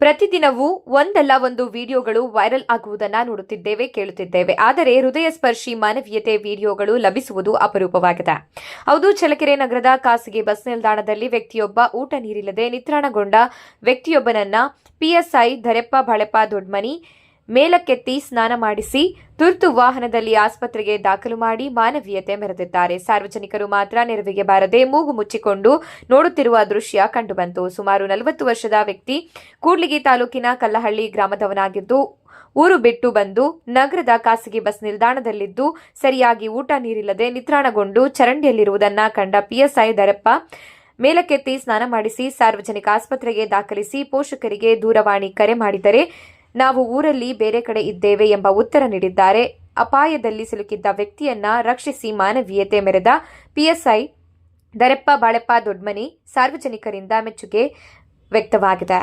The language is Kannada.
ಪ್ರತಿದಿನವೂ ಒಂದಲ್ಲ ಒಂದು ವಿಡಿಯೋಗಳು ವೈರಲ್ ಆಗುವುದನ್ನು ನೋಡುತ್ತಿದ್ದೇವೆ, ಕೇಳುತ್ತಿದ್ದೇವೆ. ಆದರೆ ಹೃದಯ ಸ್ಪರ್ಶಿ ಮಾನವೀಯತೆ ವಿಡಿಯೋಗಳು ಲಭಿಸುವುದು ಅಪರೂಪವಾಗಿದೆ. ಹೌದು, ಚಳ್ಳಕೆರೆ ನಗರದ ಖಾಸಗಿ ಬಸ್ ನಿಲ್ದಾಣದಲ್ಲಿ ವ್ಯಕ್ತಿಯೊಬ್ಬ ಊಟ ನೀರಿಲ್ಲದೆ ನಿತ್ರಾಣಗೊಂಡ ವ್ಯಕ್ತಿಯೊಬ್ಬನನ್ನ ಪಿಎಸ್ಐ ಧರೆಪ್ಪ ಬಾಳೆಪ್ಪ ದೊಡ್ಮನಿ ಮೇಲಕ್ಕೆತ್ತಿ ಸ್ನಾನ ಮಾಡಿಸಿ ತುರ್ತು ವಾಹನದಲ್ಲಿ ಆಸ್ಪತ್ರೆಗೆ ದಾಖಲು ಮಾಡಿ ಮಾನವೀಯತೆ ಮೆರೆದಿದ್ದಾರೆ. ಸಾರ್ವಜನಿಕರು ಮಾತ್ರ ನೆರವಿಗೆ ಬಾರದೆ ಮೂಗು ಮುಚ್ಚಿಕೊಂಡು ನೋಡುತ್ತಿರುವ ದೃಶ್ಯ ಕಂಡುಬಂತು. ಸುಮಾರು 40 ವರ್ಷದ ವ್ಯಕ್ತಿ ಕೂಡ್ಲಿಗಿ ತಾಲೂಕಿನ ಕಲ್ಲಹಳ್ಳಿ ಗ್ರಾಮದವನಾಗಿದ್ದು ಊರು ಬಿಟ್ಟು ಬಂದು ನಗರದ ಖಾಸಗಿ ಬಸ್ ನಿಲ್ದಾಣದಲ್ಲಿದ್ದು ಸರಿಯಾಗಿ ಊಟ ನೀರಿಲ್ಲದೆ ನಿತ್ರಾಣಗೊಂಡು ಚರಂಡಿಯಲ್ಲಿರುವುದನ್ನ ಕಂಡ ಪಿಎಸ್ಐ ಧರೆಪ್ಪ ಮೇಲಕ್ಕೆತ್ತಿ ಸ್ನಾನ ಮಾಡಿಸಿ ಸಾರ್ವಜನಿಕ ಆಸ್ಪತ್ರೆಗೆ ದಾಖಲಿಸಿ ಪೋಷಕರಿಗೆ ದೂರವಾಣಿ ಕರೆ ಮಾಡಿದರೆ ನಾವು ಊರಲ್ಲಿ ಬೇರೆ ಕಡೆ ಇದ್ದೇವೆ ಎಂಬ ಉತ್ತರ ನೀಡಿದ್ದಾರೆ. ಅಪಾಯದಲ್ಲಿ ಸಿಲುಕಿದ್ದ ವ್ಯಕ್ತಿಯನ್ನ ರಕ್ಷಿಸಿ ಮಾನವೀಯತೆ ಮೆರೆದ ಪಿಎಸ್ಐ ಧರೆಪ್ಪ ಬಾಳೆಪ್ಪ ದೊಡ್ಮನಿ ಸಾರ್ವಜನಿಕರಿಂದ ಮೆಚ್ಚುಗೆ ವ್ಯಕ್ತವಾಗಿದೆ.